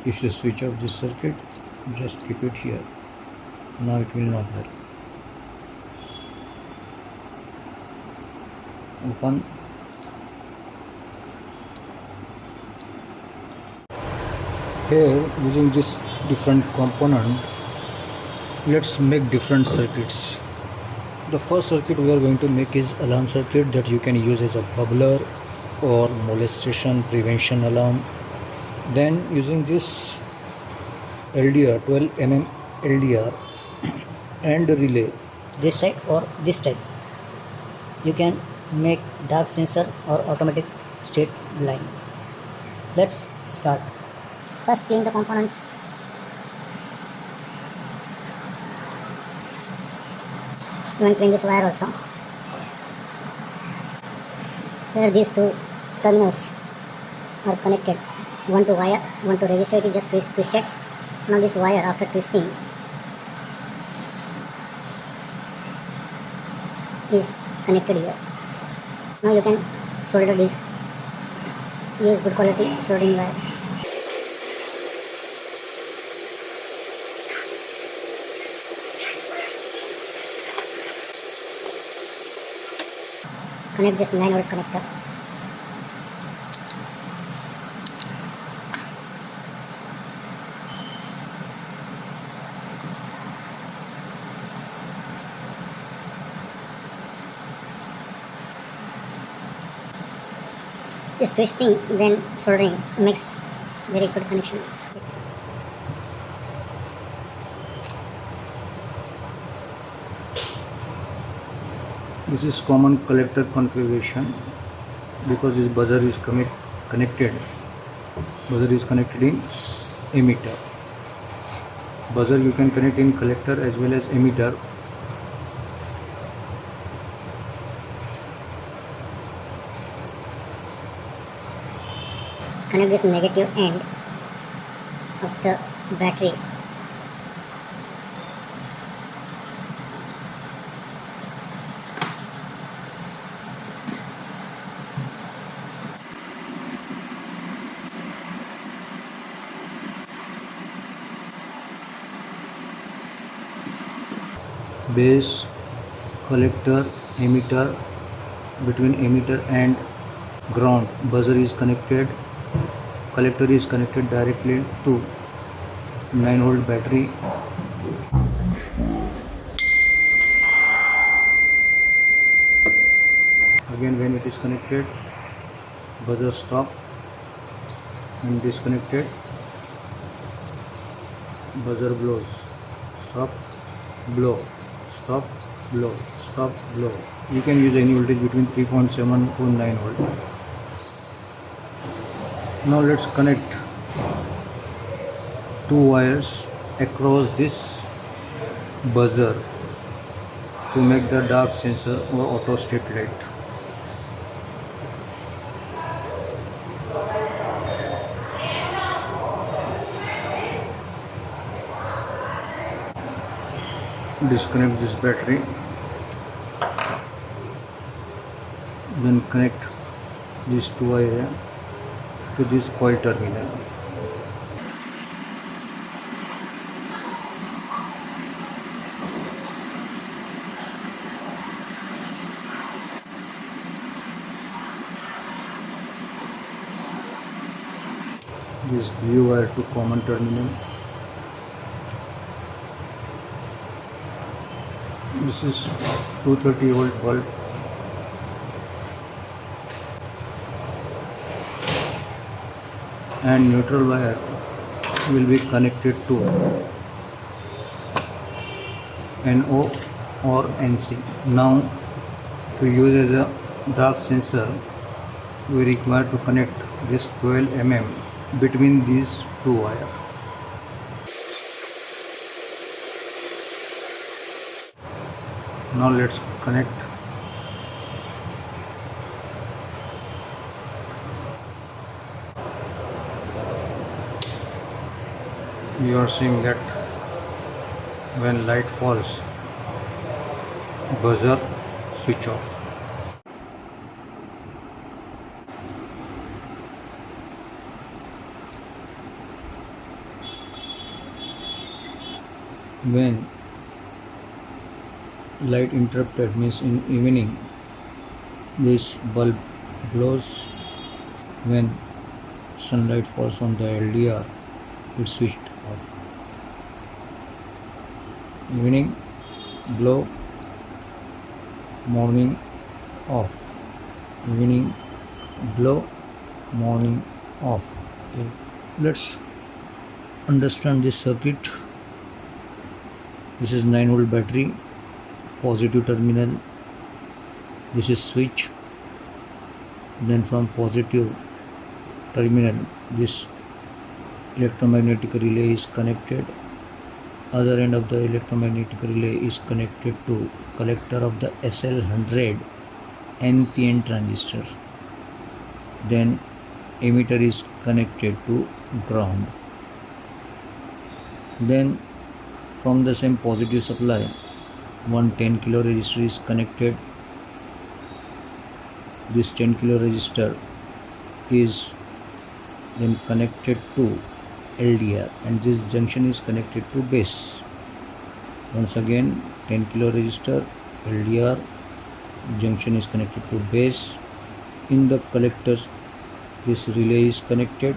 If you switch off this circuit, just keep it here. Now it will not work. Open. Here, using this different component, let's make different circuits. The first circuit we are going to make is alarm circuit that you can use as a bubbler or molestation prevention alarm. Then using this LDR, 12 mm LDR and relay, this type or this type, you can make dark sensor or automatic state blind. Let's start. First clean the components. You can clean this wire also. Here these two terminals are connected, one to wire, one to resistor. It is just twisted. Now this wire, after twisting, is connected here. Now you can solder this. Use good quality soldering wire. Connect this 9-volt connector. This twisting then soldering makes very good connection. this is common collector configuration because this buzzer is connected. Buzzer is connected in emitter. Buzzer you can connect in collector as well as emitter. Connect this negative end of the battery. Base, collector, emitter. Between emitter and ground, buzzer is connected. Collector is connected directly to 9-volt battery. Again, when it is connected, buzzer stop and disconnected. Buzzer blows. Stop, blow. Stop, blow. Stop, blow. You can use any voltage between 3.7 to 9 volt. Now let's connect two wires across this buzzer to make the dark sensor or auto state light. Disconnect this battery, then connect these two wires to this coil terminal. This blue wire to common terminal. This is 230 volt bulb. And neutral wire will be connected to NO or NC. Now to use as a dark sensor, we require to connect this 12 mm between these two wires. Now let's connect you are seeing that when light falls, buzzer switch off. when light interrupted means in evening, this bulb glows. When sunlight falls on the LDR, it's switched off. Evening glow, morning off. Evening glow, morning off. Okay. Let's understand this circuit. This is 9-volt battery, positive terminal. This is switch. Then from positive terminal, this electromagnetic relay is connected. Other end of the electromagnetic relay is connected to collector of the SL100 NPN transistor. Then emitter is connected to ground. Then from the same positive supply, one 10 kilo resistor is connected. This 10 kilo resistor is then connected to LDR, and this junction is connected to base. Once again, 10 kilo resistor, LDR, junction is connected to base. In the collector, this relay is connected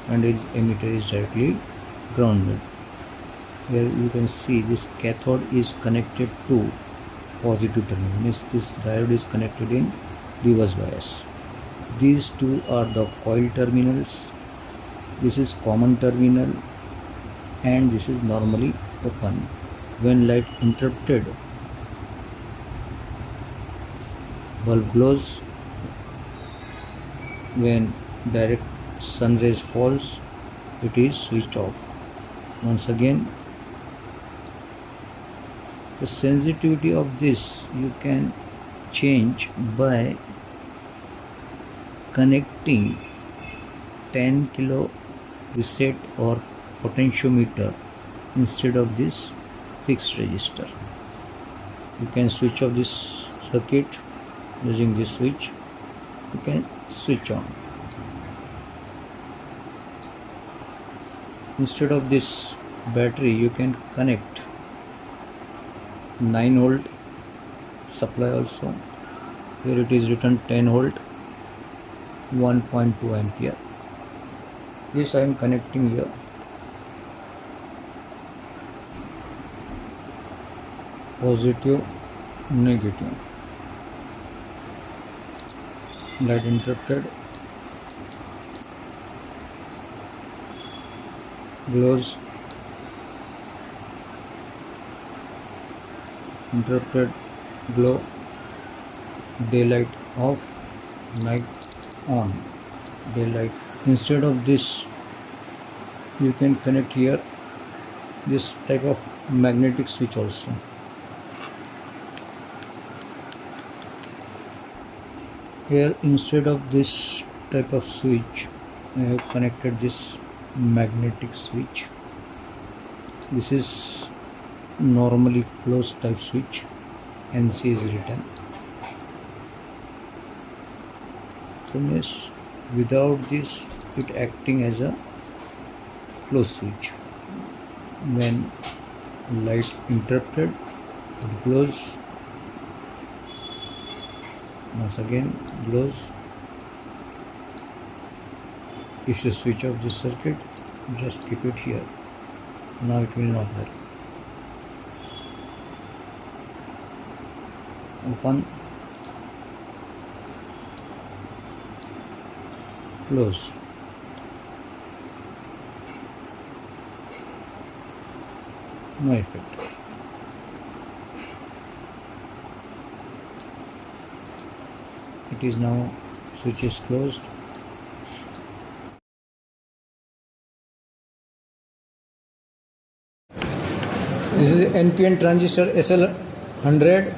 and its emitter is directly grounded. Here you can see this cathode is connected to positive terminal, means this diode is connected in reverse bias. These two are the coil terminals. This is common terminal and this is normally open. When light interrupted, bulb glows. When direct sun rays falls, it is switched off. Once again, the sensitivity of this you can change by connecting 10 kilo reset or potentiometer instead of this fixed resistor. You can switch off this circuit using this switch. You can switch on. Instead of this battery, you can connect 9-volt supply also. Here it is written 10 volt, 1.2 ampere. This I am connecting here. Positive, negative. Light interrupted, glows, interrupted, glow, daylight off, night on, daylight. Instead of this, you can connect here this type of magnetic switch also. Here instead of this type of switch, I have connected this magnetic switch. This is normally closed type switch, NC is written. So yes, without this, it acting as a closed switch. When light interrupted, it glows. Once again glows. If you switch off this circuit, just keep it here. Now it will not work. Open, close. No effect. It is now, switch is closed. This is NPN transistor SL100.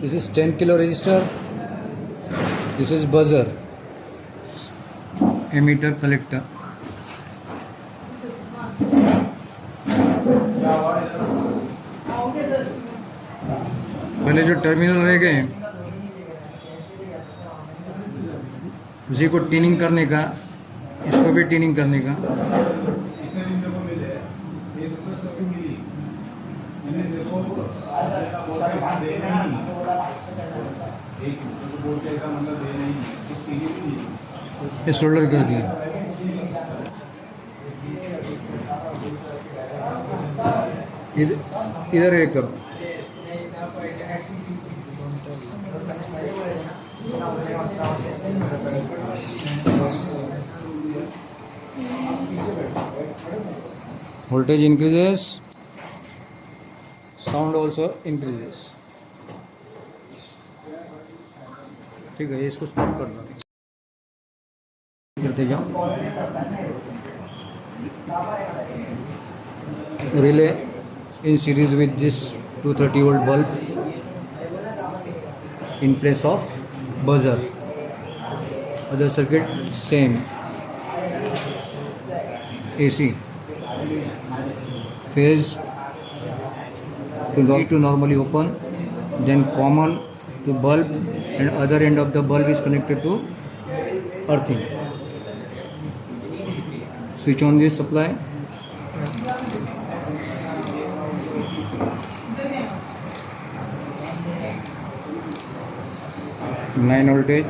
This is 10 kilo resistor. This is buzzer, emitter, collector. पहले जो terminal रह गए उसी को tuning करने का, इसको भी ट्यूनिंग करने का। ये सोल्डर कर दिया। इधर एक cup voltage increases, sound also increases। ठीक है, इसको स्टॉप कर दो, करते जाओ। Relay in series with this 230 volt bulb in place of buzzer। Other circuit same, AC phase to normally open, then common to bulb, and other end of the bulb is connected to earthing। Switch on this supply, line voltage,